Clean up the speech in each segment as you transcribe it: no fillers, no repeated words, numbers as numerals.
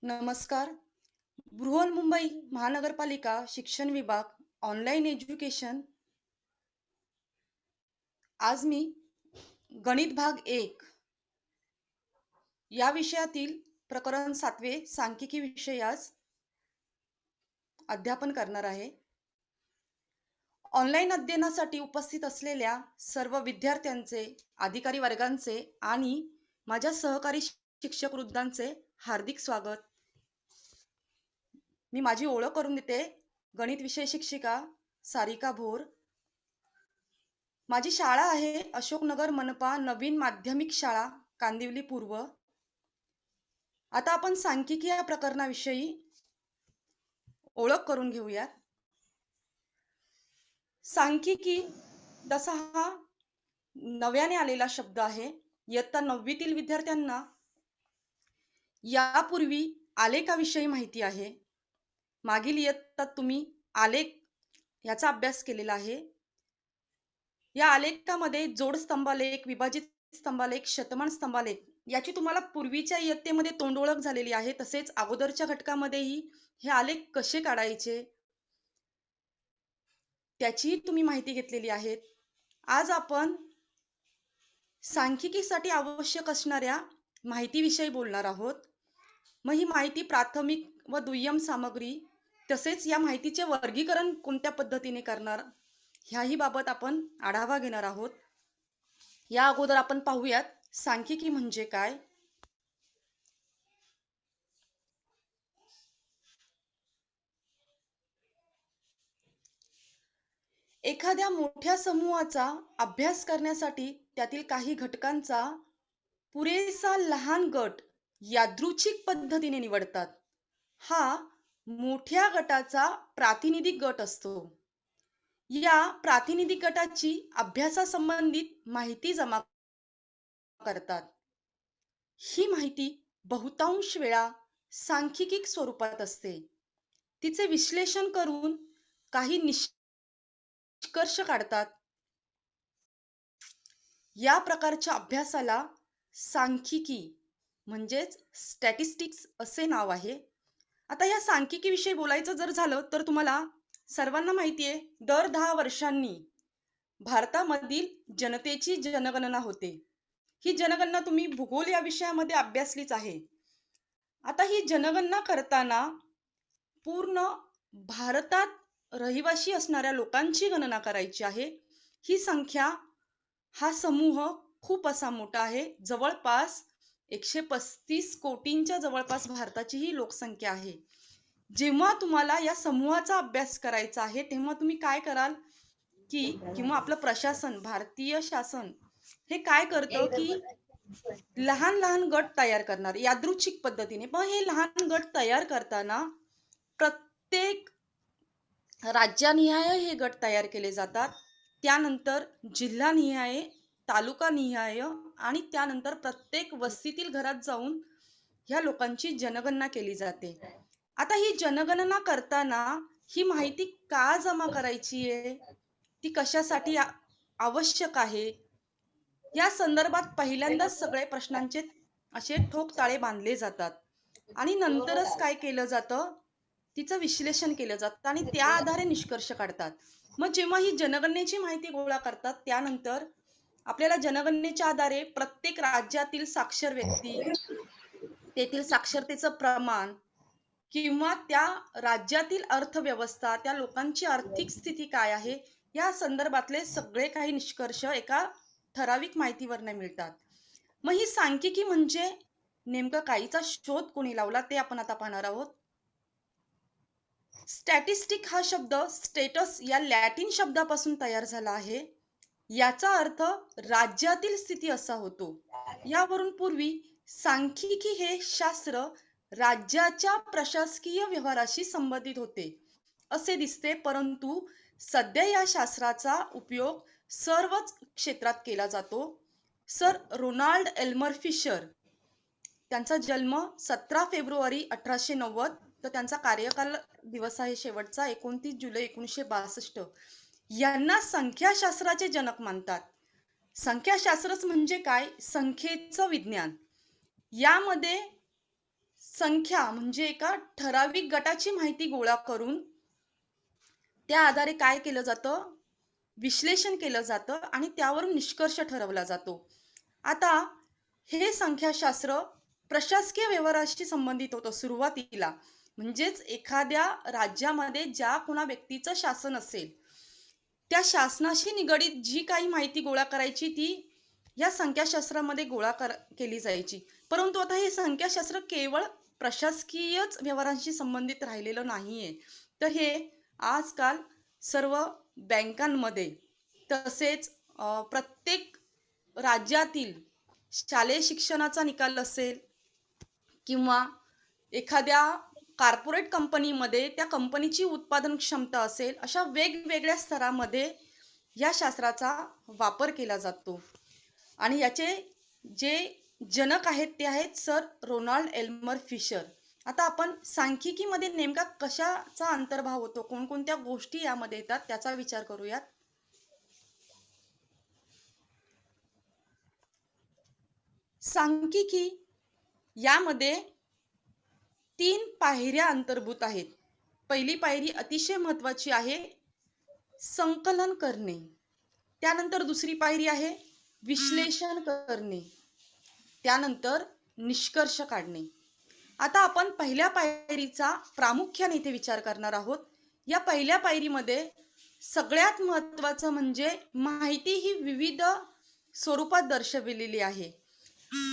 नमस्कार. बृहन्मुंबई महानगरपालिका शिक्षण विभाग ऑनलाईन एज्युकेशन. आज मी गणित भाग 1 या विषयातील प्रकरण 7वे सांख्यिकी विषय आज अध्यापन करणार आहे. ऑनलाईन अध्ययनासाठी उपस्थित असलेल्या सर्व विद्यार्थ्यांचे, अधिकारी वर्गांचे आणि माझ्या सहकारी शिक्षक वृंदांचे हार्दिक स्वागत. मी माझी ओळख करून देते. गणित विषय शिक्षिका सारिका भोर. माझी शाळा आहे अशोकनगर मनपा नवीन माध्यमिक शाळा कांदिवली पूर्व. आता आपण सांख्यिकी या प्रकरणाविषयी ओळख करून घेऊया. सांख्यिकी तसा हा नव्याने आलेला शब्द आहे. इयत्ता 9वीतील विद्यार्थ्यांना यापूर्वी आलेखाविषयी माहिती आहे. मागील इयत्तात तुम्ही आलेख याचा अभ्यास केलेला आहे. या आलेखामध्ये जोड स्तंभालेख, विभाजित स्तंभालेख, शतमान स्तंभालेख याची तुम्हाला पूर्वीच्या इयत्तेमध्ये तोंड ओळख झालेली आहे. तसेच अगोदरच्या घटकामध्येही हे आलेख कसे काढायचे त्याची तुम्ही माहिती घेतलेली आहे. आज आपण सांख्यिकीसाठी आवश्यक असणाऱ्या माहितीविषयी बोलणार आहोत. मग ही माहिती प्राथमिक व दुय्यम सामग्री तसेच या माहितीचे वर्गीकरण कोणत्या पद्धतीने करणार ह्याही बाबत आपण आढावा घेणार आहोत. या अगोदर आपण पाहूयात सांख्यिकी म्हणजे काय. एखाद्या मोठ्या समूहाचा अभ्यास करण्यासाठी त्यातील काही घटकांचा पुरेसा लहान गट यादृच्छिक पद्धतीने निवडतात. हा मोठ्या गटाचा प्रातिनिधिक गट असतो. या प्रातिनिधिक गटाची अभ्यासासंबंधित माहिती जमा करतात. ही माहिती बहुतांश वेळा सांख्यिकी स्वरूपात असते. तिचे विश्लेषण करून काही निष्कर्ष काढतात. या प्रकारच्या अभ्यासाला सांख्यिकी म्हणजेच स्टॅटिस्टिक्स असे नाव आहे. आता या सांख्यिकी विषयी बोलायचं जर झालं तर तुम्हाला सर्वांना माहिती आहे, दर 10 वर्षांनी भारतामधील जनतेची जनगणना होते. ही जनगणना तुम्ही भूगोल या विषयामध्ये अभ्यासलीच आहे. आता ही जनगणना करताना पूर्ण भारतात रहिवासी असणाऱ्या लोकांची गणना करायची आहे. ही संख्या, हा समूह खूप असा मोठा आहे. जवळपास 135 कोटींच्या जवळपास भारताची ही लोकसंख्या आहे. जेव्हा तुम्हाला या समूहाचा अभ्यास करायचा आहे तेव्हा तुम्ही काय कराल की किंवा आपलं प्रशासन, भारतीय शासन हे काय करतं की लहान लहान गट तयार करणार यादृच्छिक पद्धतीने. पण हे लहान गट तयार करताना प्रत्येक राज्यानिहाय हे गट तयार केले जातात. त्यानंतर जिल्हानिहाय, तालुकानिहाय आणि त्यानंतर प्रत्येक वस्तीतील घरात जाऊन ह्या लोकांची जनगणना केली जाते. आता ही जनगणना करताना ही माहिती का जमा करायची आहे, ती कशासाठी आवश्यक आहे, या संदर्भात पहिल्यांदाच सगळे प्रश्नांचे असे ठोकताळे बांधले जातात आणि नंतरच काय केलं जातं, तिचं विश्लेषण केलं जातं आणि त्या आधारे निष्कर्ष काढतात. मग जेव्हा ही जनगणनेची माहिती गोळा करतात त्यानंतर आपल्याला जनगणनेच्या आधारे प्रत्येक राज्यातील साक्षर व्यक्ती, तेथील साक्षरतेचं प्रमाण किंवा त्या राज्यातील अर्थव्यवस्था, त्या लोकांची आर्थिक स्थिती काय आहे या संदर्भातले सगळे काही निष्कर्ष एका ठराविक माहितीवरनं मिळतात. मग ही सांख्यिकी म्हणजे नेमकं काहीचा शोध कोणी लावला ते आपण आता पाहणार आहोत. स्टॅटिस्टिक हा शब्द स्टेटस या लॅटिन शब्दापासून तयार झाला आहे. याचा अर्थ राज्यातील स्थिती असा होतो. यावरून पूर्वी सांख्यिकी हे शास्त्र राज्याच्या प्रशासकीय व्यवहाराशी संबंधित होते असे दिसते, परंतु सध्या या शास्त्राचा उपयोग सर्वच क्षेत्रात केला जातो. सर रोनाल्ड एल्मर फिशर, त्यांचा जन्म 17 फेब्रुवारी 1890, तर त्यांचा कार्यकाल दिवस आहे शेवटचा 29 जुलै 1962. यांना संख्याशास्त्राचे जनक मानतात. संख्याशास्त्रच म्हणजे काय? संख्येचं विज्ञान. यामध्ये संख्या म्हणजे एका ठराविक गटाची माहिती गोळा करून त्या आधारे काय केलं जातं? विश्लेषण केलं जातं आणि त्यावरून निष्कर्ष ठरवला जातो. आता हे संख्याशास्त्र प्रशासकीय व्यवहाराशी संबंधित होतं सुरुवातीला. म्हणजेच एखाद्या राज्यामध्ये ज्या कोणा व्यक्तीचं शासन असेल, त्या शासनाशी निगडीत जी काही माहिती गोळा करायची ती या संख्याशास्त्रामध्ये केली जायची. परंतु आता हे संख्याशास्त्र केवळ प्रशासकीयच व्यवहारांशी संबंधित राहिलेलं नाहीये, तर हे आजकाल सर्व बँकांमध्ये तसेच प्रत्येक राज्यातील शालेय शिक्षणाचा निकाल असेल किंवा एखाद्या कॉर्पोरेट कंपनीमध्ये त्या कंपनीची उत्पादन क्षमता असेल, अशा वेगवेगळ्या स्तरामध्ये या शास्त्राचा वापर केला जातो. आणि याचे जे जनक आहेत ते आहेत सर रोनाल्ड एल्मर फिशर. आता आपण सांख्यिकीमध्ये नेमका कशाचा अंतर्भाव होतो, कोणकोणत्या गोष्टी यामध्ये येतात त्याचा विचार करूयात. सांख्यिकी यामध्ये 3 पायऱ्या अंतर्भूत आहेत. पहिली पायरी अतिशय महत्वाची आहे, संकलन करणे. त्यानंतर दुसरी पायरी आहे विश्लेषण करणे. त्यानंतर निष्कर्ष काढणे. आता आपण पहिल्या पायरीचा प्रामुख्याने इथे विचार करणार आहोत. या पहिल्या पायरीमध्ये सगळ्यात महत्वाचं म्हणजे माहिती ही विविध स्वरूपात दर्शविलेली आहे.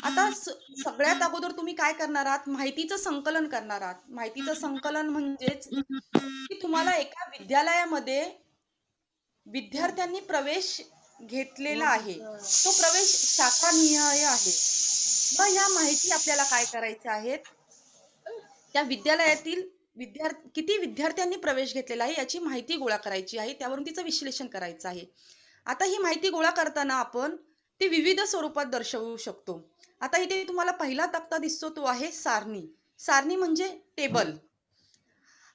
आता सगळ्यात अगोदर तुम्ही काय करणार आहात? माहितीचं संकलन करणार आहात. माहितीचं संकलन म्हणजेच की तुम्हाला एका विद्यालयामध्ये विद्यार्थ्यांनी प्रवेश घेतलेला आहे, तो प्रवेश शाखानिहाय आहे. मग या माहिती आपल्याला काय करायच्या आहेत? त्या विद्यालयातील किती विद्यार्थ्यांनी प्रवेश घेतलेला आहे याची माहिती गोळा करायची आहे, त्यावरून तिचं विश्लेषण करायचं आहे. आता ही माहिती गोळा करताना आपण ती विविध स्वरूपात दर्शवू शकतो. आता इथे तुम्हाला पहिला तक्ता दिसतो तो आहे सारणी. सारणी म्हणजे टेबल.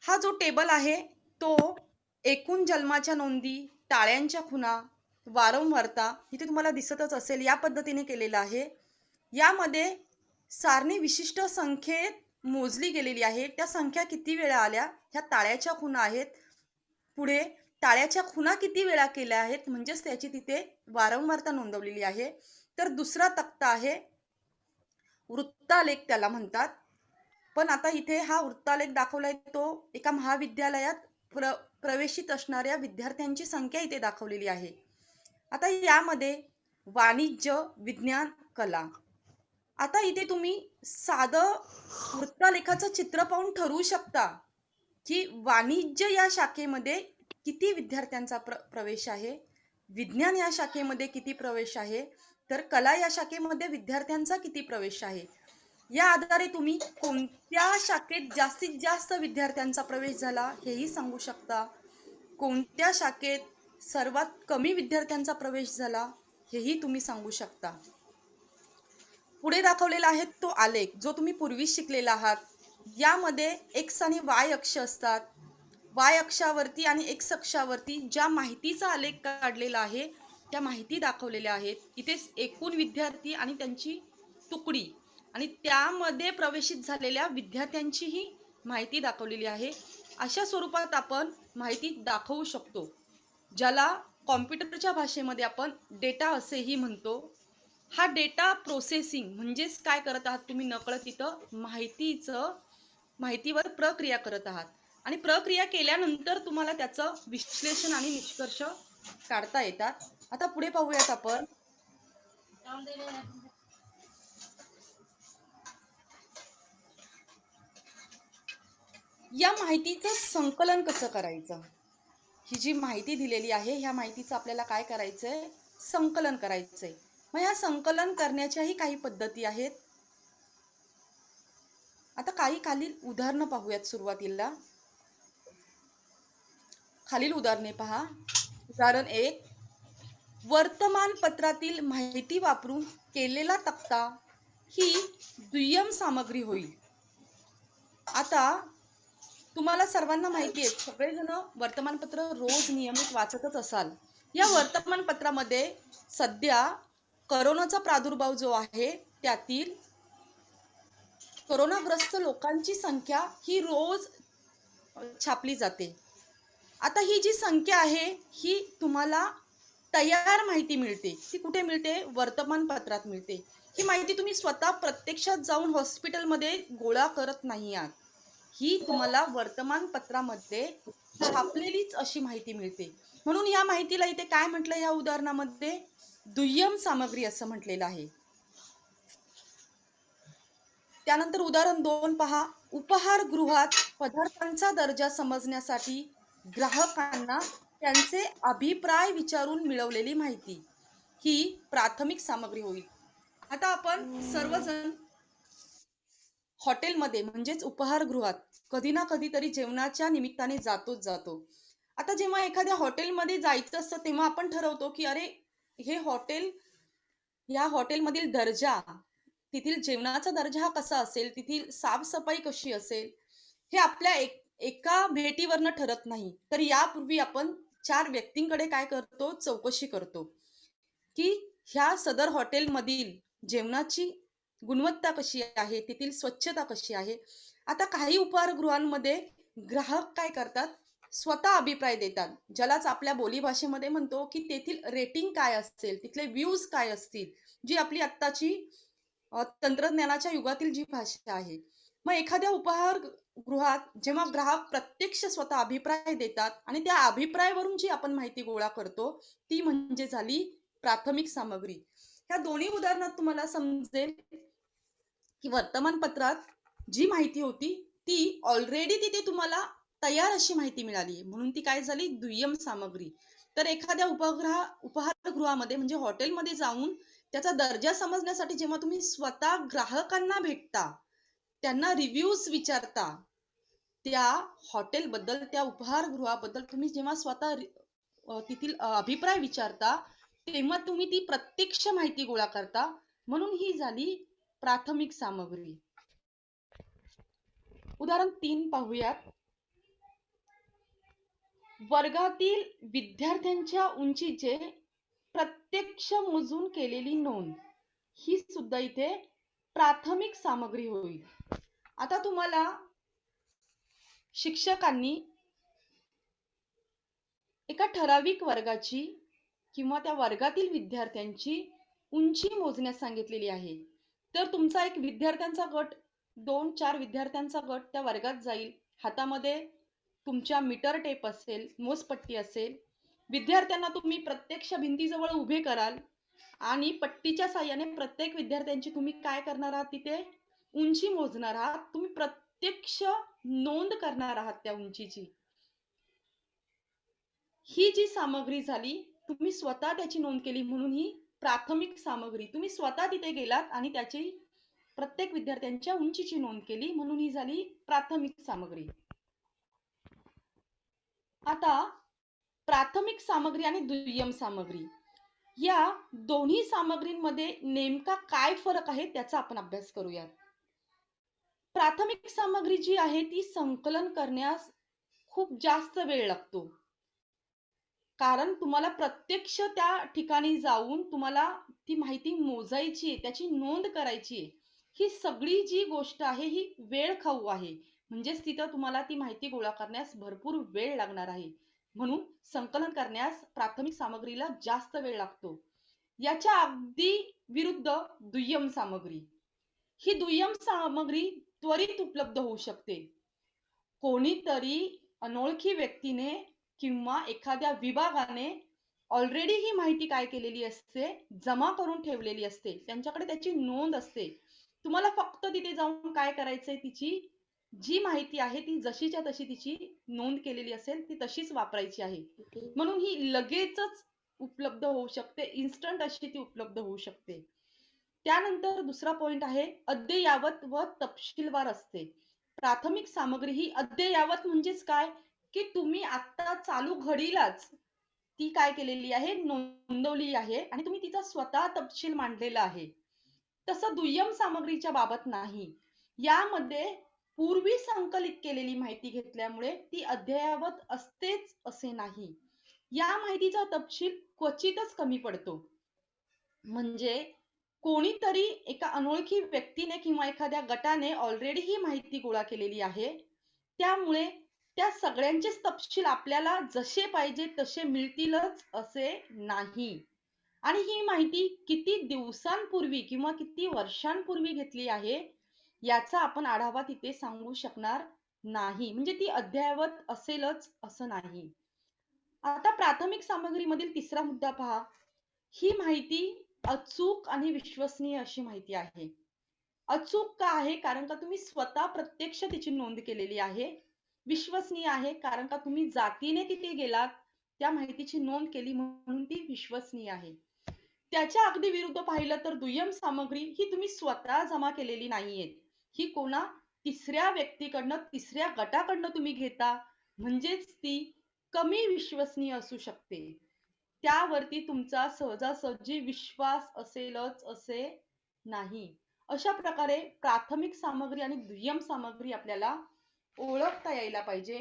हा जो टेबल आहे तो एकूण जन्माच्या नोंदी, टाळ्यांच्या खुणा, वारंवारता इथे तुम्हाला दिसतच असेल, या पद्धतीने केलेला आहे. यामध्ये सारणी विशिष्ट संख्येत मोजली गेलेली आहे. त्या संख्या किती वेळा आल्या ह्या टाळ्याच्या खुणा आहेत. पुढे टाळ्याच्या खुणा किती वेळा केल्या आहेत म्हणजेच त्याची तिथे वारंवारता नोंदवलेली आहे. तर दुसरा तक्ता आहे वृत्तालेख त्याला म्हणतात. पण आता इथे हा वृत्तालेख दाखवलाय तो एका महाविद्यालयात प्रवेशित असणाऱ्या विद्यार्थ्यांची संख्या इथे दाखवलेली आहे. आता यामध्ये वाणिज्य, विज्ञान, कला. आता इथे तुम्ही साधं वृत्तालेखाचं चित्र पाहून ठरवू शकता की वाणिज्य या शाखेमध्ये किती विद्यार्थ्यांचा प्रवेश आहे, विज्ञान या शाखेमध्ये किती प्रवेश आहे, तर कला या शाखेमध्ये विद्यार्थ्यांचा किती प्रवेश आहे. या आधारे तुम्ही कोणत्या शाखेत जास्तीत जास्त विद्यार्थ्यांचा प्रवेश झाला हेही सांगू शकता, कोणत्या शाखेत सर्वात कमी विद्यार्थ्यांचा प्रवेश झाला हेही तुम्ही सांगू शकता. पुढे दाखवलेला आहे तो आलेख जो तुम्ही पूर्वी शिकलेला आहात. यामध्ये x आणि y अक्ष असतात. y अक्षावरती आणि x अक्षावरती ज्या माहितीचा आलेख काढलेला आहे त्या माहिती दाखवलेल्या आहेत. इथे एकूण विद्यार्थी आणि त्यांची तुकडी आणि त्यामध्ये प्रवेशित झालेल्या विद्यार्थ्यांचीही माहिती दाखवलेली आहे. अशा स्वरूपात आपण माहिती दाखवू शकतो, ज्याला कॉम्प्युटरच्या भाषेमध्ये आपण डेटा असेही म्हणतो. हा डेटा प्रोसेसिंग म्हणजेच काय करत आहात तुम्ही? नकळत इथं माहितीवर प्रक्रिया करत आहात आणि प्रक्रिया केल्यानंतर तुम्हाला त्याचं विश्लेषण आणि निष्कर्ष काढता येतात. आता पुढे पाहूयात आपण. या माहितीचं संकलन कसं करायचं? ही जी माहिती दिलेली आहे ह्या माहितीचं आपल्याला काय करायचंय? संकलन करायचंय. मग या संकलन करण्याच्याही काही पद्धती आहेत. आता काही खालील उदाहरणं पाहूयात सुरुवातीला. खालील उदाहरणे पहा. उदाहरण 1, वर्तमानपत्रातील माहिती वापरून केलेला तक्ता ही दुय्यम सामग्री होईल. आता तुम्हाला सर्वांना माहिती आहे, सगळेजण वर्तमानपत्र रोज नियमित वाचतच असाल. या वर्तमानपत्रामध्ये सध्या करोनाचा प्रादुर्भाव जो आहे त्यातील करोनाग्रस्त लोकांची संख्या ही रोज छापली जाते. आता ही जी संख्या आहे ही तुम्हाला तयार माहिती मिळते. ती कुठे मिळते? वर्तमानपत्रात मिळते. ही माहिती तुम्ही स्वतः प्रत्यक्षात जाऊन हॉस्पिटलमध्ये गोळा करत नाही आहात. ही तुम्हाला वर्तमानपत्रामध्ये छापलेलीच अशी माहिती मिळते. म्हणून या माहितीला इथे काय म्हटलं या उदाहरणामध्ये? दुय्यम सामग्री असं म्हटलेलं आहे. त्यानंतर उदाहरण 2 पहा. उपहारगृहात पदार्थांचा दर्जा समजण्यासाठी ग्राहकांना त्यांचे अभिप्राय विचारून मिळवलेली माहिती ही प्राथमिक सामग्री होईल. आता आपण सर्वजण हॉटेलमध्ये म्हणजेच उपहारगृहात कधी ना कधीतरी जेवणाच्या निमित्ताने जातो. आता जेव्हा एखाद्या हॉटेलमध्ये जायचं असतं तेव्हा आपण ठरवतो की अरे हे हॉटेल, या हॉटेलमधील दर्जा, तेथील जेवणाचा दर्जा हा कसा असेल, तेथील साफसफाई कशी असेल, हे आपल्या एका भेटीवरनं ठरत नाही. तर यापूर्वी आपण 4 व्यक्तींकडे काय करतो? चौकशी करतो की ह्या सदर हॉटेलमधील जेवणाची गुणवत्ता कशी आहे, तेथील स्वच्छता कशी आहे. आता काही उपहारगृहांमध्ये ग्राहक काय करतात? स्वतः अभिप्राय देतात. ज्यालाच आपल्या बोलीभाषेमध्ये म्हणतो की तेथील रेटिंग काय असेल, तिथले व्ह्यूज काय असतील, जी आपली आत्ताची तंत्रज्ञानाच्या युगातील जी भाषा आहे. मग एखाद्या उपहारगृहात जेव्हा ग्राहक प्रत्यक्ष स्वतः अभिप्राय देतात आणि त्या अभिप्रायावरून जी आपण माहिती गोळा करतो ती म्हणजे झाली प्राथमिक सामग्री. ह्या दोन्ही उदाहरणात तुम्हाला समजेल की वर्तमानपत्रात जी माहिती होती ती ऑलरेडी तिथे तुम्हाला तयार अशी माहिती मिळाली, म्हणून ती काय झाली? दुय्यम सामग्री. तर एखाद्या उपहारगृहामध्ये म्हणजे हॉटेलमध्ये जाऊन त्याचा दर्जा समजण्यासाठी जेव्हा तुम्ही स्वतः ग्राहकांना भेटता, त्यांना रिव्ह्यूज विचारता, त्या हॉटेलबद्दल, त्या उपहारगृहाबद्दल तुम्ही जेव्हा स्वतः तेथील अभिप्राय विचारता, तेव्हा तुम्ही ती प्रत्यक्ष माहिती गोळा करता. म्हणून ही झाली प्राथमिक सामग्री. उदाहरण 3 पाहूयात. वर्गातील विद्यार्थ्यांच्या उंचीचे प्रत्यक्ष मोजून केलेली नोंद ही सुद्धा इथे प्राथमिक सामग्री होईल. आता तुम्हाला शिक्षकांनी एका ठराविक वर्गाची किंवा त्या वर्गातील विद्यार्थ्यांची उंची मोजण्यास सांगितलेली आहे. तर तुमचा एक विद्यार्थ्यांचा गट, 2-4 विद्यार्थ्यांचा गट त्या वर्गात जाईल. हातामध्ये तुमच्या मीटर टेप असेल, मोजपट्टी असेल. विद्यार्थ्यांना तुम्ही प्रत्यक्ष भिंतीजवळ उभे कराल आणि पट्टीच्या साहाय्याने प्रत्येक विद्यार्थ्यांची तुम्ही काय करणार आहात? तिथे उंची मोजणार आहात. तुम्ही प्रत्यक्ष नोंद करणार आहात त्या उंचीची. ही जी सामग्री झाली, तुम्ही स्वतः त्याची नोंद केली म्हणून ही प्राथमिक सामग्री. तुम्ही स्वतः तिथे गेलात आणि त्याची प्रत्येक विद्यार्थ्यांच्या उंचीची नोंद केली म्हणून ही झाली प्राथमिक सामग्री. आता प्राथमिक सामग्री आणि दुय्यम सामग्री या दोन्ही सामग्रींमध्ये नेमका काय फरक आहे त्याचा आपण अभ्यास करूयात. प्राथमिक सामग्री जी आहे ती संकलन करण्यास खूप जास्त वेळ लागतो, कारण तुम्हाला प्रत्यक्ष त्या ठिकाणी जाऊन तुम्हाला ती माहिती मोजायची आहे, त्याची नोंद करायची आहे. ही सगळी जी गोष्ट आहे ही वेळ खाऊ आहे. म्हणजेच तिथं तुम्हाला ती माहिती गोळा करण्यास भरपूर वेळ लागणार आहे. म्हणून संकलन करण्यास प्राथमिक सामग्रीला जास्त वेळ लागतो. याच्या अगदी विरुद्ध दुय्यम सामग्री. ही दुय्यम सामग्री त्वरित उपलब्ध होऊ शकते. कोणीतरी अनोळखी व्यक्तीने किंवा एखाद्या विभागाने ऑलरेडी ही माहिती काय केलेली असते? जमा करून ठेवलेली असते. त्यांच्याकडे त्याची नोंद असते. तुम्हाला फक्त तिथे जाऊन काय करायचंय? तिची जी माहिती आहे ती जशीच्या तशी तिची नोंद केलेली असेल ती तशीच वापरायची आहे. म्हणून ही लगेचच उपलब्ध होऊ शकते. इन्स्टंट अशी ती उपलब्ध होऊ शकते. त्यानंतर दुसरा पॉइंट आहे अद्ययावत व तपशीलवार असते. प्राथमिक सामग्री ही अद्ययावत म्हणजेच काय, की तुम्ही आता चालू घडीलाच ती काय केलेली आहे, नोंदवली आहे आणि तुम्ही तिचा स्वतः तपशील मांडलेला आहे. तसं दुय्यम सामग्रीच्या बाबत नाही. यामध्ये पूर्वी संकलित केलेली माहिती घेतल्यामुळे ती अद्ययावत असतेच असे नाही. या माहितीचा तपशील क्वचितच कमी पडतो. म्हणजे कोणीतरी एका अनोळखी व्यक्तीने किंवा एखाद्या गटाने ऑलरेडी ही माहिती गोळा केलेली आहे. त्यामुळे त्या सगळ्यांचेच तपशील आपल्याला जसे पाहिजे तसे मिळतीलच असे नाही. आणि ही माहिती किती दिवसांपूर्वी किंवा किती वर्षांपूर्वी घेतली आहे, याचा आपण आढावा तिथे सांगू शकणार नाही. म्हणजे ती अद्ययावत असेलच असं नाही. आता प्राथमिक सामग्रीमधील तिसरा मुद्दा पहा. ही माहिती अचूक आणि विश्वसनीय अशी माहिती आहे. अचूक का आहे? कारण का तुम्ही स्वतः प्रत्यक्ष तिची नोंद केलेली आहे. विश्वसनीय आहे कारण का तुम्ही जातीने तिथे गेलात, त्या माहितीची नोंद केली म्हणून ती विश्वसनीय आहे. त्याच्या अगदी विरुद्ध पाहिलं तर दुय्यम सामग्री ही तुम्ही स्वतः जमा केलेली नाहीये. ही तिसऱ्या व्यक्तीकडनं, तिसऱ्या गटाकडनं तुम्ही घेता, म्हणजेच ती कमी विश्वसनीय असू शकते. त्यावरती तुमचा सहजासहजी विश्वास असेलच असे नाही. अशा प्रकारे प्राथमिक सामग्री आणि दुय्यम सामग्री आपल्याला ओळखता यायला पाहिजे.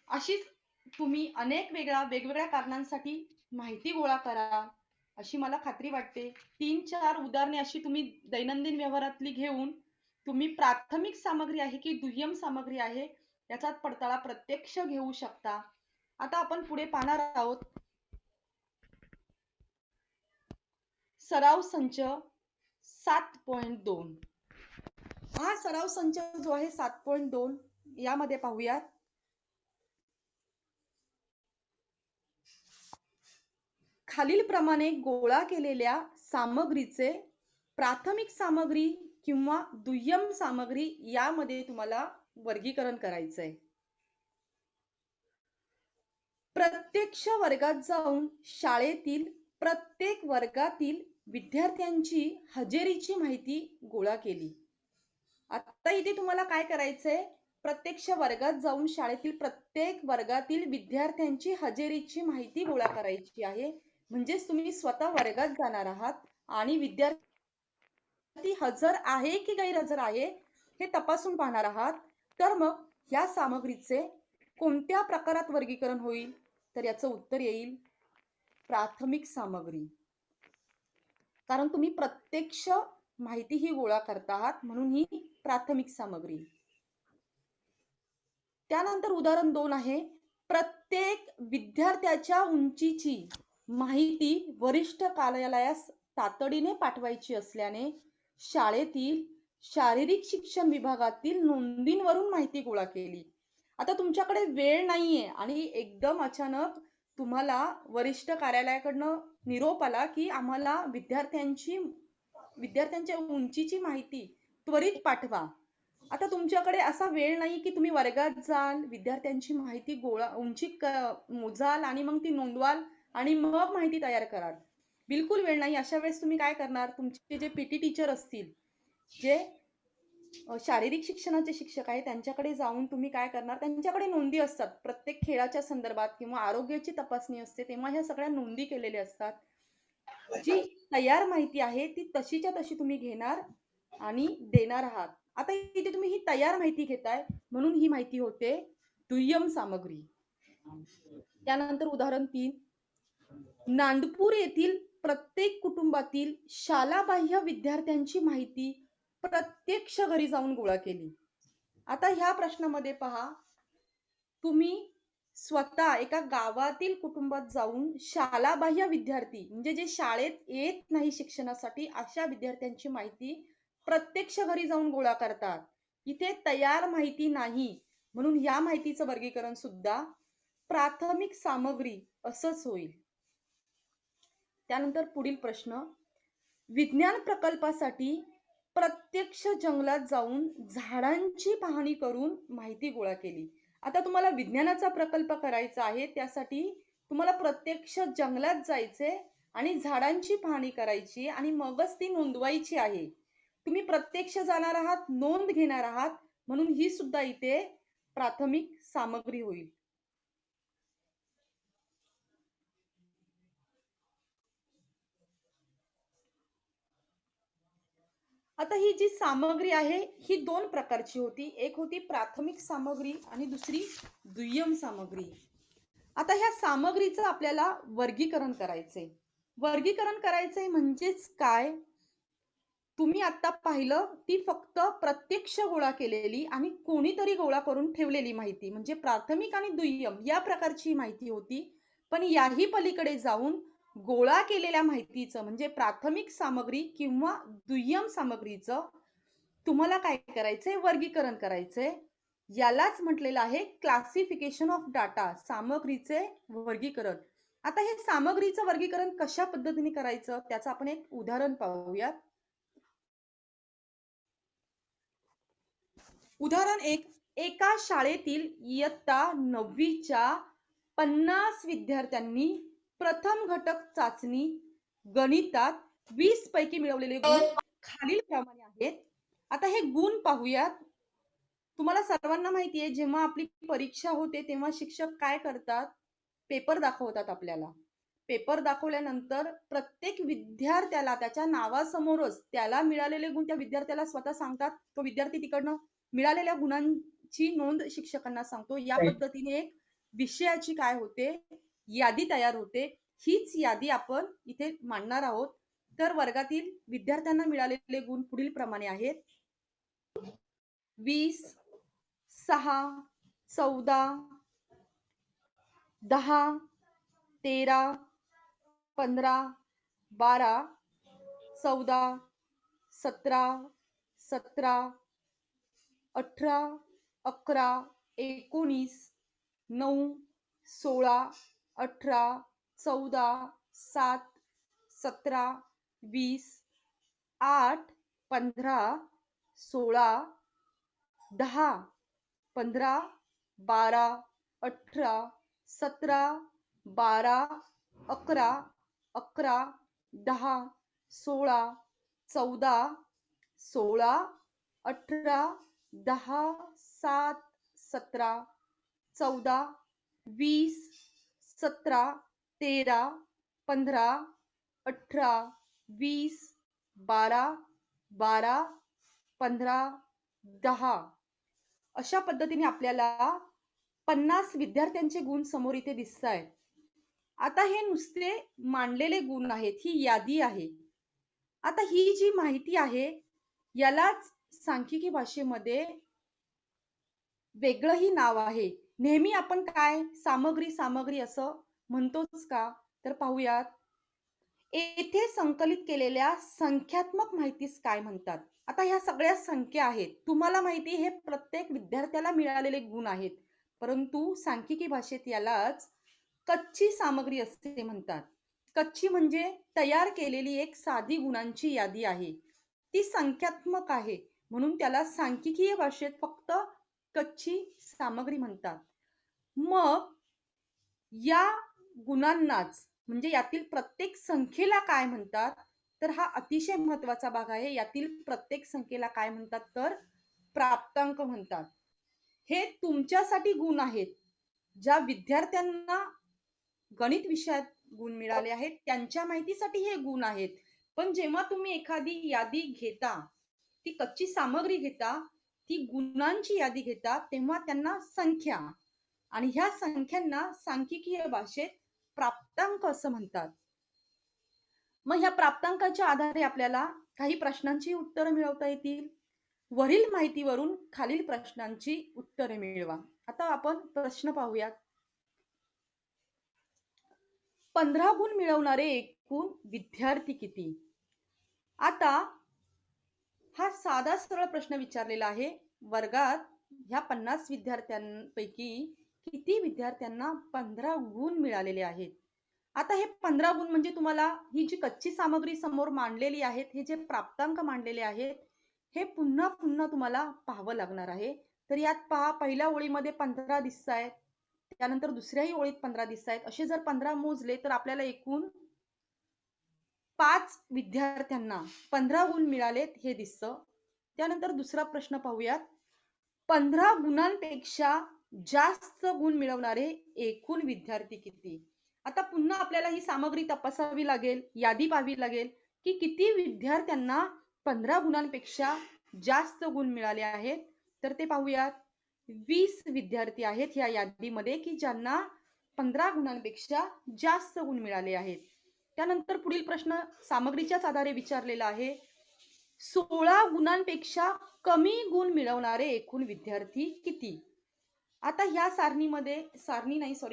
अशीच तुम्ही वेगवेगळ्या कारणांसाठी माहिती गोळा करा, अशी मला खात्री वाटते. 3-4 उदाहरणे अशी तुम्ही दैनंदिन व्यवहारातली घेऊन तुम्ही प्राथमिक सामग्री आहे की दुय्यम सामग्री आहे याचा पडताळा प्रत्यक्ष घेऊ शकता. आता आपण पुढे पाहणार आहोत सराव संच 7.2. हा सराव संच जो आहे 7.2 यामध्ये पाहूयात. खालील प्रमाणे गोळा केलेल्या सामग्रीचे प्राथमिक सामग्री किंवा दुय्यम सामग्री यामध्ये तुम्हाला वर्गीकरण करायचंय. प्रत्यक्ष वर्गात जाऊन शाळेतील प्रत्येक वर्गातील विद्यार्थ्यांची हजेरीची माहिती गोळा केली. आता इथे तुम्हाला काय करायचंय, प्रत्यक्ष वर्गात जाऊन शाळेतील प्रत्येक वर्गातील विद्यार्थ्यांची हजेरीची माहिती गोळा करायची आहे. म्हणजेच तुम्ही स्वतः वर्गात जाणार आहात आणि विद्यार्थी हजर आहे की गैरहजर आहे हे तपासून पाहणार आहात. तर मग या सामग्रीचे कोणत्या प्रकारात वर्गीकरण होईल, तर याचं उत्तर येईल प्राथमिक सामग्री. कारण तुम्ही प्रत्यक्ष माहिती ही गोळा करता आहात म्हणून ही प्राथमिक सामग्री. त्यानंतर उदाहरण 2 आहे. प्रत्येक विद्यार्थ्याच्या उंचीची माहिती वरिष्ठ कार्यालयास तातडीने पाठवायची असल्याने शाळेतील शारीरिक शिक्षण विभागातील नोंदींवरून माहिती गोळा केली. आता तुमच्याकडे वेळ नाहीये आणि एकदम अचानक तुम्हाला वरिष्ठ कार्यालयाकडनं निरोप आला की आम्हाला विद्यार्थ्यांच्या उंचीची माहिती त्वरित पाठवा. आता तुमच्याकडे असा वेळ नाही की तुम्ही वर्गात जाल, विद्यार्थ्यांची माहिती उंची मोजाल आणि मग ती नोंदवाल आणि मग माहिती तयार कराल. बिलकुल वेळ नाही. अशा वेळेस तुम्ही काय करणार, तुमचे जे पीटी टीचर असतील, जे शारीरिक शिक्षणाचे शिक्षक आहे, त्यांच्याकडे जाऊन तुम्ही काय करणार, त्यांच्याकडे नोंदी असतात प्रत्येक खेळाच्या संदर्भात किंवा आरोग्याची तपासणी असते तेव्हा ह्या सगळ्या नोंदी केलेल्या असतात. जी तयार माहिती आहे ती तशीच्या तशी तुम्ही घेणार आणि देणार आहात. आता इथे तुम्ही ही तयार माहिती घेताय म्हणून ही माहिती होते दुय्यम सामग्री. त्यानंतर उदाहरण 3. नांदपूर येथील प्रत्येक कुटुंबातील शालाबाह्य विद्यार्थ्यांची माहिती प्रत्यक्ष घरी जाऊन गोळा केली. आता ह्या प्रश्नामध्ये पहा, तुम्ही स्वतः एका गावातील कुटुंबात जाऊन शालाबाह्य विद्यार्थी म्हणजे जे शाळेत येत नाही शिक्षणासाठी अशा विद्यार्थ्यांची माहिती प्रत्यक्ष घरी जाऊन गोळा करतात. इथे तयार माहिती नाही म्हणून या माहितीचं वर्गीकरण सुद्धा प्राथमिक सामग्री असंच होईल. त्यानंतर पुढील प्रश्न. विज्ञान प्रकल्पासाठी प्रत्यक्ष जंगलात जाऊन झाडांची पाहणी करून माहिती गोळा केली. आता तुम्हाला विज्ञानाचा प्रकल्प करायचा आहे, त्यासाठी तुम्हाला प्रत्यक्ष जंगलात जायचे आणि झाडांची पाहणी करायची आणि मगच ती नोंदवायची आहे. तुम्ही प्रत्यक्ष जाणार आहात, नोंद घेणार आहात, म्हणून ही सुद्धा इथे प्राथमिक सामग्री होईल. आता ही जी सामग्री आहे ही दोन प्रकारची होती. एक होती प्राथमिक सामग्री आणि दुसरी दुय्यम सामग्री. आता ह्या सामग्रीचं आपल्याला वर्गीकरण करायचंय. वर्गीकरण करायचंय म्हणजेच काय? तुम्ही आता पाहिलं ती फक्त प्रत्यक्ष गोळा केलेली आणि कोणीतरी गोळा करून ठेवलेली माहिती म्हणजे प्राथमिक आणि दुय्यम या प्रकारची माहिती होती. पण याही पलीकडे जाऊन गोळा केलेल्या माहितीचं म्हणजे प्राथमिक सामग्री किंवा दुय्यम सामग्रीचं तुम्हाला काय करायचंय? वर्गीकरण करायचंय. यालाच म्हटलेलं आहे क्लासिफिकेशन ऑफ डाटा, सामग्रीचे वर्गीकरण. आता हे सामग्रीचं वर्गीकरण कशा पद्धतीने करायचं त्याचं आपण एक उदाहरण पाहूयात. उदाहरण एक, एका शाळेतील इयत्ता 9वीच्या 50 विद्यार्थ्यांनी प्रथम घटक चाचणी गणितात 20 पैकी मिळवलेले गुण खालील प्रमाणे आहेत. आता हे गुण पाहूयात. तुम्हाला सर्वांना माहिती आहे जेव्हा आपली परीक्षा होते तेव्हा शिक्षक काय करतात? पेपर दाखवतात आपल्याला. पेपर दाखवल्यानंतर प्रत्येक विद्यार्थ्याला त्याच्या नावासमोरच त्याला मिळालेले गुण त्या विद्यार्थ्याला स्वतः सांगतात. तो विद्यार्थी तिकडनं मिळालेल्या गुणांची नोंद शिक्षकांना सांगतो. या पद्धतीने एक विषयाची काय होते? यादी तयार होते. हीच यादी आपण इथे मांडणार आहोत. तर वर्गातील विद्यार्थ्यांना मिळालेले गुण पुढील प्रमाणे आहेत. 20, 6, 14, 10, 13, 15, 12, 14, 17, 17, 18, 11, 19, 9, 16, 18, 14, 7, 17, 20, 8, 15, 16, 10, 15, 12, 18, 17, 12, 11, 11, 10, 16, 14, 16, 18, 10, 7, 17, 14, 20, 17, 13, 15, 18, 20, 12, 12, 15, 10 अशा पद्धतीने आपल्याला 50 विद्यार्थ्यांचे गुण समोर इथे दिसत आहेत. आता हे नुसते मांडलेले गुण आहेत, ही यादी आहे. आता ही जी माहिती आहे यालाच सांख्यिकी भाषेमध्ये वेगळंही नाव आहे. नेहमी आपण काय सामग्री सामग्री असं म्हणतोच का? तर पाहूयात. येथे संकलित केलेल्या संख्यात्मक माहितीस काय म्हणतात? आता ह्या सगळ्या संख्या आहेत. तुम्हाला माहिती हे प्रत्येक विद्यार्थ्याला मिळालेले गुण आहेत. परंतु सांख्यिकी भाषेत यालाच कच्ची सामग्री असे म्हणतात. कच्ची म्हणजे तयार केलेली एक साधी गुणांची यादी आहे. ती संख्यात्मक आहे म्हणून त्याला सांख्यिकीय भाषेत फक्त कच्ची सामग्री म्हणतात. मग या गुणांनाच म्हणजे यातील प्रत्येक संख्येला काय म्हणतात? तर हा अतिशय महत्वाचा भाग आहे. यातील प्रत्येक संख्येला काय म्हणतात? तर प्राप्तांक म्हणतात. हे तुमच्यासाठी गुण आहेत. ज्या विद्यार्थ्यांना गणित विषयात गुण मिळाले आहेत त्यांच्या माहितीसाठी हे गुण आहेत. पण जेव्हा तुम्ही एखादी यादी घेता, ती कच्ची सामग्री घेता, ती गुणांची यादी घेता, तेव्हा त्यांना संख्या आणि ह्या संख्यांना सांख्यिकीय भाषेत प्राप्तांक असं म्हणतात. मग ह्या प्राप्तांकाच्या आधारे आपल्याला काही प्रश्नांची उत्तरं मिळवता येतील. वरील माहितीवरून खालील प्रश्नांची उत्तरे मिळवा. आता आपण प्रश्न पाहूयात. 15 गुण मिळवणारे एकूण विद्यार्थी किती? आता हा साधा सरळ प्रश्न विचारलेला आहे. वर्गात ह्या 50 विद्यार्थ्यांपैकी किती विद्यार्थ्यांना 15 गुण मिळालेले आहेत? आता हे 15 गुण म्हणजे तुम्हाला ही जी कच्ची सामग्री समोर मांडलेली आहेत, हे जे प्राप्तांक मांडलेले आहेत, हे पुन्हा पुन्हा तुम्हाला पाहावं लागणार आहे. तर यात पहा, पहिल्या ओळीमध्ये 15 दिसत आहेत, त्यानंतर दुसऱ्याही ओळीत 15 दिसत आहेत. असे जर 15 मोजले तर आपल्याला एकूण 5 विद्यार्थ्यांना 15 गुण मिळालेत हे दिसतं. त्यानंतर दुसरा प्रश्न पाहूयात. 15 गुणांपेक्षा जास्त गुण मिळवणारे एकूण विद्यार्थी किती? आता पुन्हा आपल्याला ही सामग्री तपासावी लागेल, यादी पाहावी लागेल की किती विद्यार्थ्यांना 15 गुणांपेक्षा जास्त गुण मिळाले आहेत. तर ते पाहूयात. 20 विद्यार्थी आहेत या यादीमध्ये की ज्यांना 15 गुणांपेक्षा जास्त गुण मिळाले आहेत. त्यानंतर पुढील प्रश्न सामग्रीच्याच आधारे विचारलेला आहे. 16 गुणांपेक्षा कमी गुण मिळवणारे एकूण विद्यार्थी किती? आता ह्या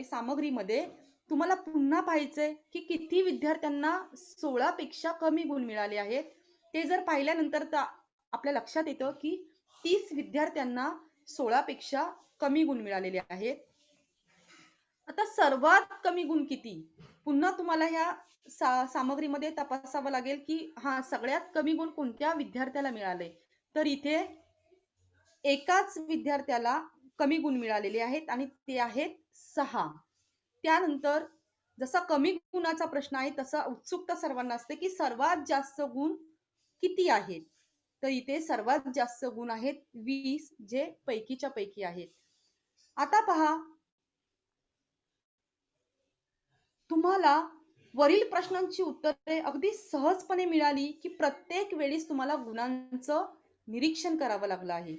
सामग्रीमध्ये तुम्हाला पुन्हा पाहायचंय की किती विद्यार्थ्यांना 16 पेक्षा कमी गुण मिळाले आहेत. ते जर पाहिल्यानंतर आपल्या लक्षात येतं की 30 विद्यार्थ्यांना 16 पेक्षा कमी गुण मिळालेले आहेत. आता सर्वात कमी गुण किती? पुन्हा तुम्हाला ह्या सामग्रीमध्ये तपासावं लागेल की सगळ्यात कमी गुण कोणत्या विद्यार्थ्याला मिळाले. तर इथे एकाच विद्यार्थ्याला कमी गुण मिळालेले आहेत आणि ते आहेत 6. त्यानंतर जसा कमी गुणाचा प्रश्न आहे तसा उत्सुकता सर्वांना असते की सर्वात जास्त गुण किती आहेत. तर इथे सर्वात जास्त गुण आहेत 20, जे पैकीच्या पैकी आहेत. आता पहा, तुम्हाला वरील प्रश्नांची उत्तरे अगदी सहजपणे मिळाली की प्रत्येक वेळेस तुम्हाला गुणांचं निरीक्षण करावं लागलं आहे.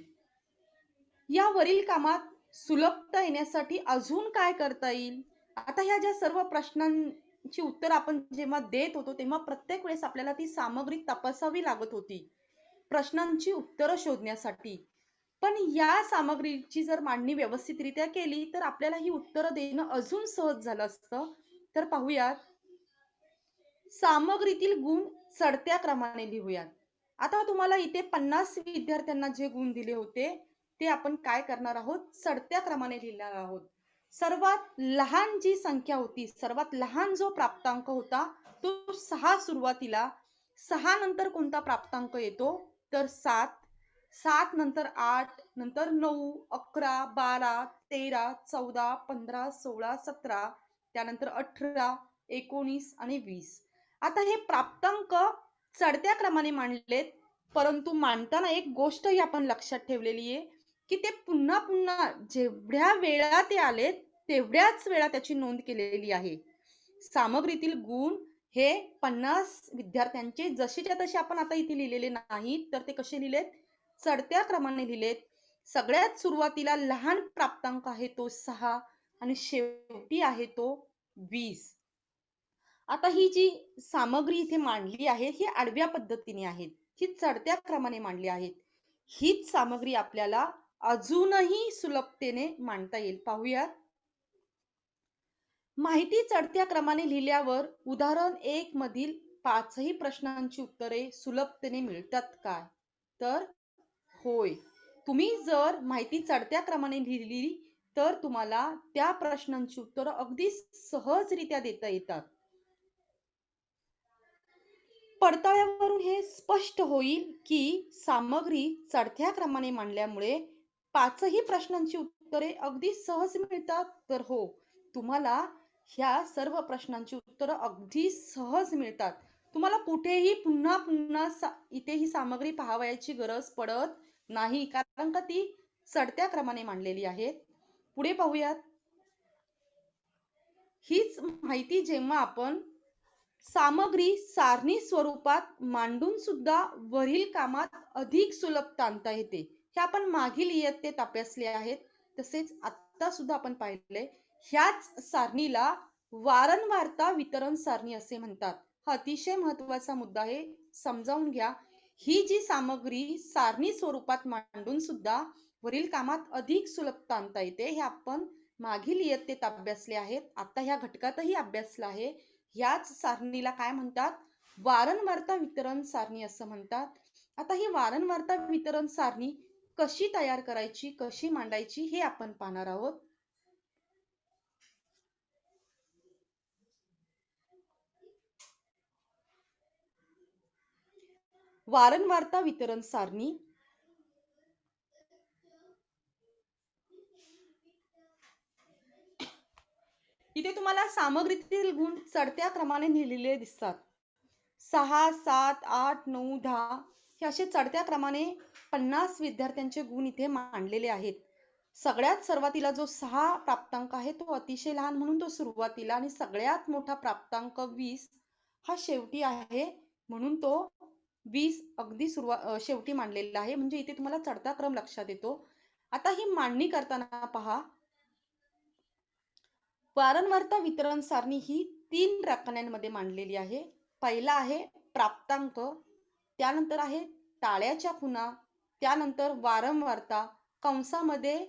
या वरील कामात सुलभता येण्यासाठी अजून काय करता येईल? आता ह्या ज्या सर्व प्रश्नांची उत्तर आपण जेव्हा देत होतो तेव्हा प्रत्येक वेळेस आपल्याला ती सामग्री तपासावी लागत होती प्रश्नांची उत्तरं शोधण्यासाठी. पण या सामग्रीची जर मांडणी व्यवस्थितरित्या केली तर आपल्याला ही उत्तरं देणं अजून सहज झालं असतं. तर पाहूयात. सामग्रीतील गुण चढत्या क्रमाने लिहूयात. आता तुम्हाला इथे 50 विद्यार्थ्यांना जे गुण दिले होते ते आपण काय करणार आहोत? चढत्या क्रमाने लिहिणार आहोत. सर्वात लहान जी संख्या होती, सर्वात लहान जो प्राप्तांक होता तो 6 सुरुवातीला. 6 नंतर कोणता प्राप्तांक येतो? तर 7. 7 नंतर 8, नंतर 9, 11, 12, 13, 14, 15, 16, 17, त्यानंतर 18, 19 आणि 20. आता हे प्राप्तांक चढत्या क्रमाने मांडलेत, परंतु मांडताना एक गोष्टही आपण लक्षात ठेवलेली आहे की ते पुन्हा पुन्हा जेवढ्या वेळा ते आलेत तेवढ्याच वेळा त्याची नोंद केलेली आहे. सामग्रीतील गुण हे 50 विद्यार्थ्यांचे जसेच्या तसे आपण आता इथे लिहिलेले नाहीत, तर ते कसे लिहिलेत? चढत्या क्रमाने लिहिलेत. सगळ्यात सुरुवातीला लहान प्राप्तांक आहे तो 6 आणि शेवटी आहे तो 20. आता ही जी सामग्री इथे मांडली आहे ही आडव्या पद्धतीने आहे, ही चढत्या क्रमाने मांडली आहेत. हीच सामग्री आपल्याला अजूनही सुलभतेने मांडता येईल. पाहूयात. माहिती चढत्या क्रमाने लिहिल्यावर उदाहरण 1 मधील 5ही प्रश्नांची उत्तरे सुलभतेने मिळतात काय? तर होय. तुम्ही जर माहिती चढत्या क्रमाने लिहिली तर तुम्हाला त्या प्रश्नांची उत्तरं अगदी सहजरित्या देता येतात. पडताळ्यावरून हे स्पष्ट होईल की सामग्री चढत्या क्रमाने मांडल्यामुळे 5ही प्रश्नांची उत्तरे अगदी सहज मिळतात. तर हो, तुम्हाला ह्या सर्व प्रश्नांची उत्तरं अगदी सहज मिळतात. तुम्हाला कुठेही पुन्हा पुन्हा इथे ही सामग्री पाहावयाची गरज पडत नाही, कारण का ती चढत्या क्रमाने मांडलेली आहे. पुढे पाहूयात. हीच माहिती जेव्हा आपण सामग्री सारणी स्वरूपात मांडून सुद्धा वरील कामात अधिक सुलभता आणता येते. हे आपण मागील इयत्तेत अभ्यासले आहेत. तसेच आता सुद्धा आपण पाहिले. ह्याच सारणीला वारंवारता वितरण सारणी असे म्हणतात. हा अतिशय महत्त्वाचा मुद्दा आहे, समजावून घ्या. ही जी सामग्री सारणी स्वरूपात मांडून सुद्धा वरील कामात अधिक सुलभता आणता येते, हे आपण मागील इयत्तेत अभ्यासले आहेत. आता ह्या घटकातही अभ्यासला आहे. याच सारणीला काय म्हणतात? वारंवारता वितरण सारणी असं म्हणतात. आता ही वारंवारता वितरण सारणी कशी तयार करायची, कशी मांडायची हे आपण पाहणार आहोत. वारंवारता वितरण सारणी इथे तुम्हाला सामग्रीतील गुण चढत्या क्रमाने लिहिलेले दिसतात. 6, 7, 8, 9, 10 हे असे चढत्या क्रमाने 50 विद्यार्थ्यांचे गुण इथे मांडलेले आहेत. सगळ्यात सुरुवातीला जो 6 प्राप्तांक आहे तो अतिशय लहान म्हणून तो सुरुवातीला, आणि सगळ्यात मोठा प्राप्तांक 20 हा शेवटी आहे म्हणून तो 20 अगदी शेवटी मांडलेला आहे. म्हणजे इथे तुम्हाला चढता क्रम लक्षात येतो. आता ही मांडणी करताना पहा, वारंवारता वितरण सारणी ही 3 रकान्यांमध्ये मांडलेली आहे. पहिला आहे प्राप्तांक, त्यानंतर आहे टाळ्याच्या खुणा, त्यानंतर वारंवारता, कंसामध्ये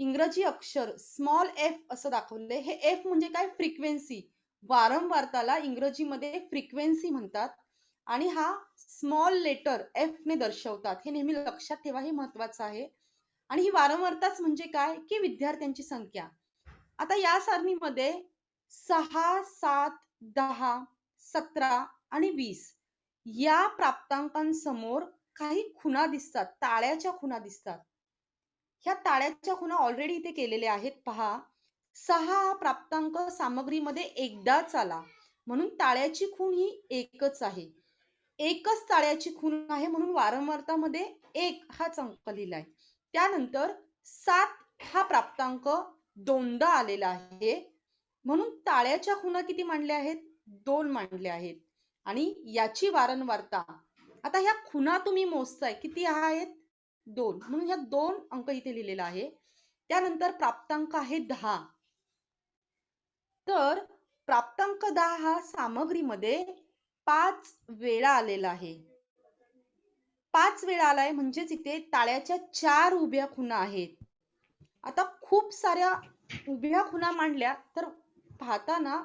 इंग्रजी अक्षर स्मॉल एफ असं दाखवले. हे एफ म्हणजे काय? फ्रिक्वेन्सी. वारंवारताला इंग्रजीमध्ये फ्रिक्वेन्सी म्हणतात आणि हा स्मॉल लेटर एफ ने दर्शवतात. हे नेहमी लक्षात ठेवा, हे महत्वाचं आहे. आणि ही वारंवारताच म्हणजे काय? की विद्यार्थ्यांची संख्या. आता या सारणीमध्ये 6, 7, 10, 17 आणि 20 या प्राप्तांकांसमोर काही खुणा दिसतात, टाळ्याच्या खुणा दिसतात. ह्या टाळ्याच्या खुणा ऑलरेडी इथे केलेल्या आहेत. पहा, 6 हा प्राप्तांक सामग्रीमध्ये एकदाच आला म्हणून टाळ्याची खूण ही एकच आहे. एकच टाळ्याची खूण आहे म्हणून वारंवारतामध्ये 1 हाच अंक लिहिलाय. त्यानंतर 7 हा प्राप्तांक दोनदा आलेला आहे म्हणून टाळ्याच्या खुणा किती मांडल्या आहेत? 2 मांडल्या आहेत. आणि याची वारंवारता, आता ह्या खुणा तुम्ही मोजताय किती आहेत? 2, म्हणून ह्या 2 अंक इथे लिहिलेला आहे. त्यानंतर प्राप्तांक आहे 10. तर प्राप्तांक 10 हा सामग्रीमध्ये 5 वेळा आलेला आहे. 5 वेळा आलाय म्हणजेच इथे टाळ्याच्या 4 उभ्या खुणा आहेत. आता खूप साऱ्या उभ्या खुणा मांडल्या तर पाहताना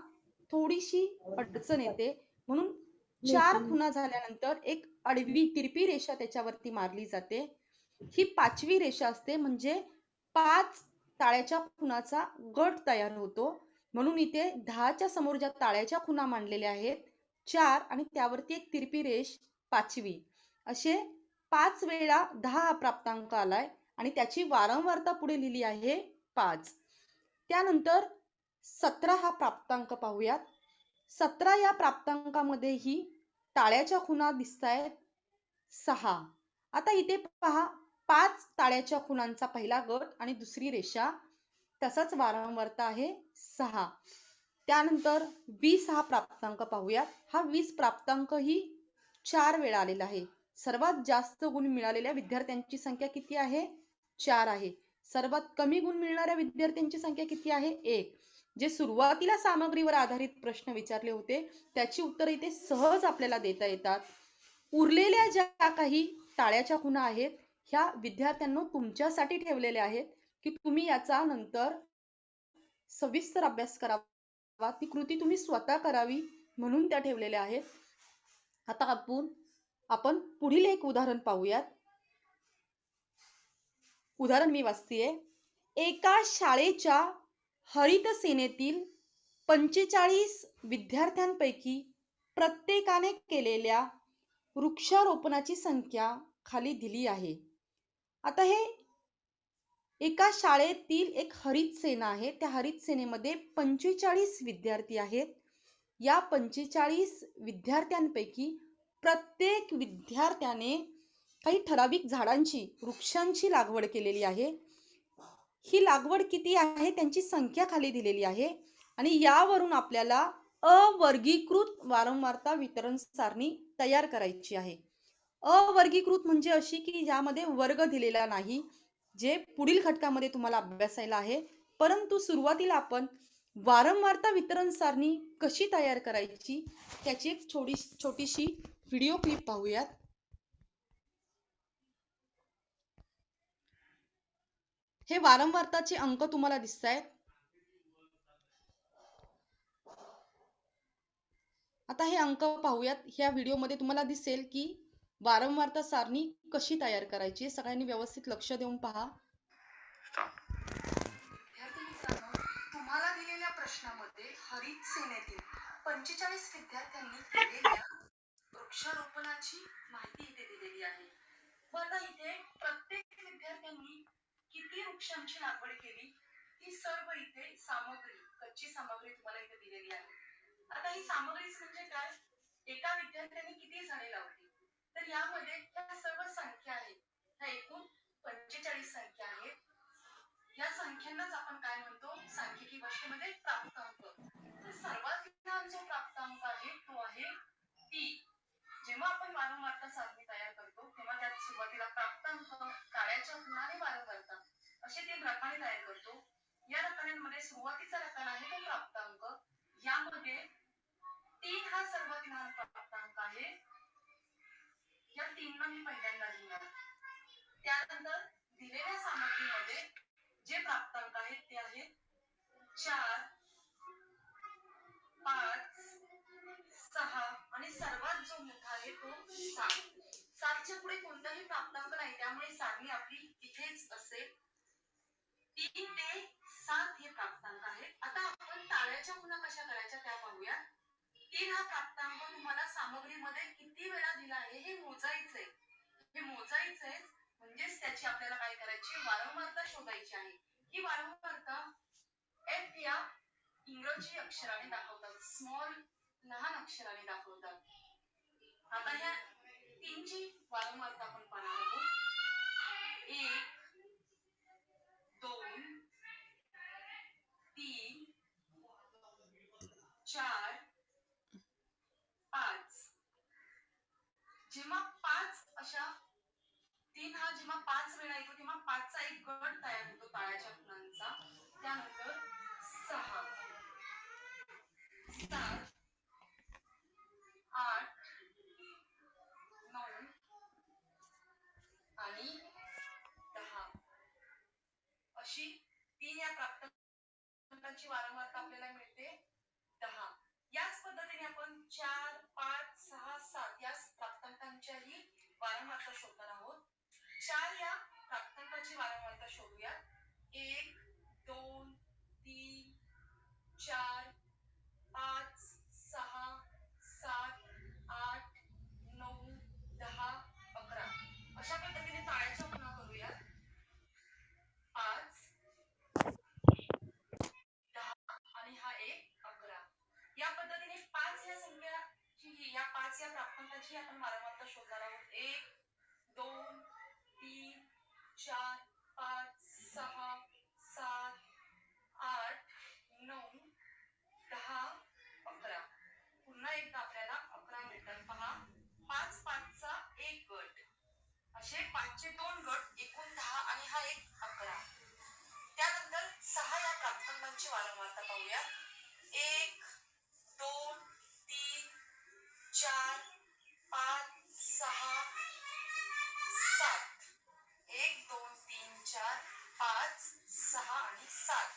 थोडीशी अडचण येते, म्हणून 4 खुणा झाल्यानंतर एक आडवी तिरपी रेषा त्याच्यावरती मारली जाते. ही 5वी रेषा असते, म्हणजे 5 टाळ्याच्या खुणाचा गट तयार होतो. म्हणून इथे 10च्या समोर ज्या टाळ्याच्या खुणा मांडलेल्या आहेत 4 आणि त्यावरती एक तिरपी रेष 5वी, असे 5 वेळा 10 हा प्राप्तांक आलाय आणि त्याची वारंवारता पुढे लिहिली आहे 5. त्यानंतर 17 हा प्राप्तांक पाहूयात. 17 या प्राप्तांकामध्येही टाळ्याच्या खुणा दिसतायत 6. आता इथे पहा, 5 टाळ्याच्या खुणांचा पहिला गट आणि दुसरी रेषा, तसाच वारंवारता आहे 6. त्यानंतर 20 हा प्राप्तांक पाहूयात. हा 20 प्राप्तांक ही 4 वेळा आलेला आहे. सर्वात जास्त गुण मिळालेल्या विद्यार्थ्यांची संख्या किती आहे? 4 आहे. सर्वात कमी गुण मिळणाऱ्या विद्यार्थ्यांची संख्या किती आहे? 1. जे सुरुवातीला सामग्रीवर आधारित प्रश्न विचारले होते त्याची उत्तर इथे सहज आपल्याला देता येतात. उरलेल्या ज्या काही टाळ्याच्या खुणा आहेत ह्या विद्यार्थ्यांनो तुमच्यासाठी ठेवलेल्या आहेत की तुम्ही याचा नंतर सविस्तर अभ्यास करावा, ती कृती तुम्ही स्वतः करावी म्हणून त्या ठेवलेल्या आहेत. आता आपण पुढील एक उदाहरण पाहूयात. उदाहरण मी वाचतेय. एका शाळेच्या हरित सेनेतील 45 विद्यार्थ्यांपैकी प्रत्येकाने केलेल्या वृक्षारोपणाची संख्या खाली दिली आहे. आता हे एका शाळेतील एक हरित सेना आहे. त्या हरित सेनेमध्ये 45 विद्यार्थी आहेत. या 45 विद्यार्थ्यांपैकी प्रत्येक विद्यार्थ्याने काही ठराविक झाडांची, वृक्षांची लागवड केलेली आहे. ही लागवड किती आहे त्यांची संख्या खाली दिलेली आहे आणि यावरून आपल्याला अवर्गीकृत वारंवारता वितरण सारणी तयार करायची आहे. अवर्गीकृत म्हणजे अशी की ज्यामध्ये वर्ग दिलेला नाही, जे पुढील घटकामध्ये तुम्हाला अभ्यासायला आहे. परंतु सुरुवातीला आपण वारंवारता वितरण सारणी कशी तयार करायची त्याची एक छोटीशी व्हिडिओ क्लिप पाहूयात. हे वारंवारताचे अंक तुम्हाला दिसतायत. आता हे अंक पाहूयात. ह्या व्हिडिओमध्ये तुम्हाला दिसेल की वारंवारता सारणी कशी तयार करायची. सगळ्यांनी व्यवस्थित लक्ष देऊन पहा. तुम्हाला दिलेल्या प्रश्नामध्ये हरित सेनेतील 45 विद्यार्थ्यांनी केलेल्या वृक्षारोपणाची माहिती इथे दिलेली आहे. व आता इथे प्रत्येक विद्यार्थ्यांनी किती वृक्षांची लागवड केली ही सर्व इथे सामग्री, कच्ची सामग्री तुम्हाला इथे दिलेली आहे. आता ही सामग्री म्हणजे काय? एका विद्यार्थ्याने किती झाडे लावली? तर यामध्ये ह्या सर्व संख्या आहेत. ह्या एकूण 45 संख्या आहेत. या संख्यांनाच आपण काय म्हणतो? सांख्यिकी भाषेमध्ये प्राप्तांक. तर सर्वात लहान जो प्राप्तांक आहे तो आहे 3. जेव्हा आपण वारंवारता सारणी तयार करतो तेव्हा त्यात सुरुवातीला प्राप्तांक, काळ्याच्या खुणाने वारंवारता असे 3 रकाने तयार करतो. या रकान्यांमध्ये सुरुवातीचा रकाना आहे तो प्राप्तांक. यामध्ये 3 हा सर्वात लहान प्राप्तांक आहे. या 3 मी पहिल्यांदा लिहिणार. त्यानंतर दिलेल्या सामग्रीमध्ये जे प्राप्तांक आहेत ते आहेत 4, 5, 6 आणि सर्वात जो मोठा आहे तो 7. 7च्या पुढे कोणताही प्राप्तांक नाही, त्यामुळे सारणी आपली इथेच असेल. 3 ते 7 हे प्राप्तांक आहेत. आता आपण ताळ्याच्या खुणा कशा करायच्या त्या पाहूया. 3 हा प्राप्तांक तुम्हाला सामग्रीमध्ये किती वेळा दिला आहे हे मोजायचंय. हे मोजायचंय म्हणजेच त्याची आपल्याला काय करायची? वारंवारता शोधायची आहे. ही वारंवारता F या इंग्रजी अक्षराने दाखवतात. स्मॉल लहान अक्षराने दाखवतात. आता ह्या 3 ची वारंवारता आपण पाहणार आहोत. 1, 2, 3, 4, 5. जेव्हा 5 अशा 3 हा जेव्हा 5 वेळा येतो तेव्हा 5 चा एक गट तयार होतो ताळ्याच्या खुणांचा. त्यानंतर 6, 7, 8, 9 आणि 10 अशी 3 या प्राप्तांकाची वारंवारता आपल्याला मिळते 10. याच पद्धतीने आपण 4, 5, 6, 7 या प्राप्तांकांच्याही वारंवारता शोधणार आहोत. 4 या प्राप्तांकाची वारंवारता शोधूया. 1, 2, 3, 4, 5, 6, 7, 8, 9, 10, 11 अशा पद्धतीने ताळ्याच्या खुणा करूया. 5, 10 आणि हा एक 11. या पद्धतीने 5 या संख्याची या 5 या प्राप्तांकाची आपण वारंवारता शोधणार आहोत. 1, 2, 3, 4, 5, 6, 7, 8, 9, 10, 11. पुन्हा एकदा आपल्याला 11 मिळतात. पहा, 5 5चा एक गट असे 5चे 2 गट एकूण 10 आणि हा एक 11. त्यानंतर 6 या प्राप्तांकांची वारंवारता पाहूया. 1, 2, 3, 4, 5, 6, 7. 1, 2, 3, 4, 5, 6 आणि 7.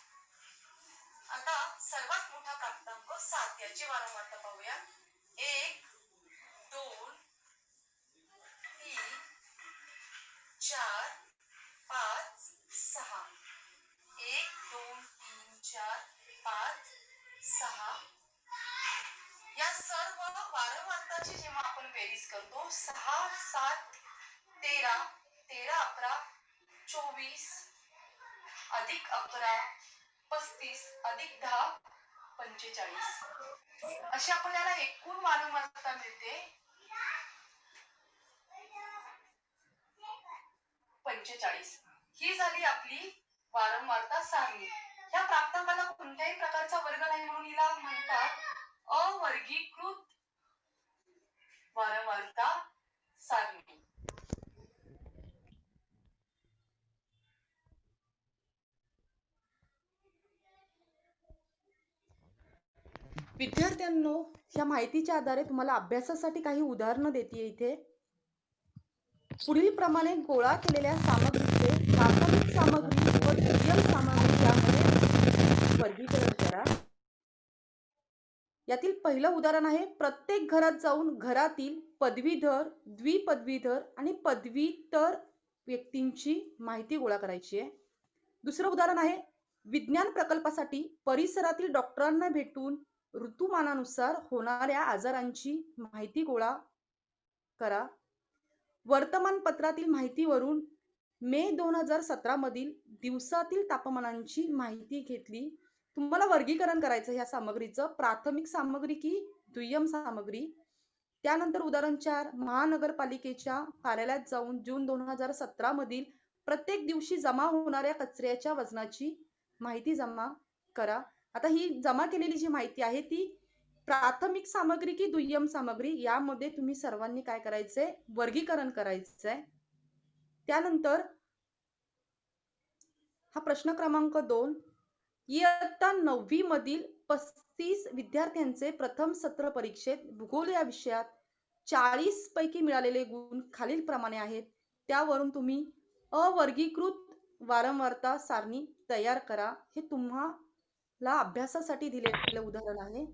आता सर्वात मोठा प्राप्तांक 7 याची वारंवारता पाहूया. 1, 2, 3, 4, 5, 6. 1, 2, 3, 4, 5, 6. या सर्व वारंवारताची जेव्हा आपण बेरीज करतो 6, 7, 13, 13, 11, 24 अधिक 11, 35 अधिक 10, 45 अशी आपल्याला एकूण वारंवारता मिळते 45. ही झाली आपली वारंवारता सारणी. या प्राप्तांकाला कोणत्याही प्रकारचा वर्ग नाही म्हणून हिला म्हणतात अवर्गीकृत वारंवारता सारणी. विद्यार्थ्यांनो, या माहितीच्या आधारे तुम्हाला अभ्यासासाठी काही उदाहरणं देते इथे. पुढील प्रमाणे गोळा केलेल्या सामग्रीचे प्राथमिक सामग्री व दुय्यम सामग्री यामध्ये वर्गीकरण करा. यातील पहिलं उदाहरण आहे, प्रत्येक घरात जाऊन घरातील पदवीधर, द्विपदवीधर आणि पदव्युत्तर व्यक्तींची माहिती गोळा करायची आहे. दुसरं उदाहरण आहे, विज्ञान प्रकल्पासाठी परिसरातील डॉक्टरांना भेटून ऋतुमानानुसार होणाऱ्या आजारांची माहिती गोळा करा. वर्तमानपत्रातील माहितीवरून मे 2017 मधील दिवसातील तापमानांची माहिती घेतली. तुम्हाला वर्गीकरण करायचं ह्या सामग्रीचं, प्राथमिक सामग्री की दुय्यम सामग्री. त्यानंतर उदाहरण 4, महानगरपालिकेच्या कार्यालयात जाऊन जून 2017 मधील प्रत्येक दिवशी जमा होणाऱ्या कचऱ्याच्या वजनाची माहिती जमा करा. आता ही जमा केलेली जी माहिती आहे ती प्राथमिक सामग्री की दुय्यम सामग्री यामध्ये तुम्ही सर्वांनी काय करायचंय? वर्गीकरण करायचंय. त्यानंतर हा प्रश्न क्रमांक 2, इयत्ता 9वी मधील 35 विद्यार्थ्यांचे प्रथम सत्र परीक्षेत भूगोल या विषयात 40 पैकी मिळालेले गुण खालीलप्रमाणे आहेत. त्यावरून तुम्ही अवर्गीकृत वारंवारता सारणी तयार करा. हे तुम्हाला अभ्यासासाठी दिलेलं उदाहरण आहे.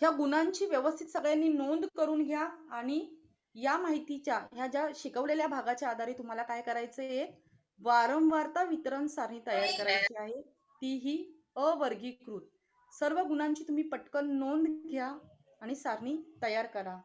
ह्या गुणांची व्यवस्थित सगळ्यांनी नोंद करून घ्या आणि या माहितीच्या ह्या ज्या शिकवलेल्या भागाच्या आधारे तुम्हाला काय करायचंय? वारंवारता वितरण सारणी तयार करायची आहे. तीही अवर्गीकृत. सर्व गुणांची तुम्ही पटकन नोंद घ्या आणि सारणी तयार करा.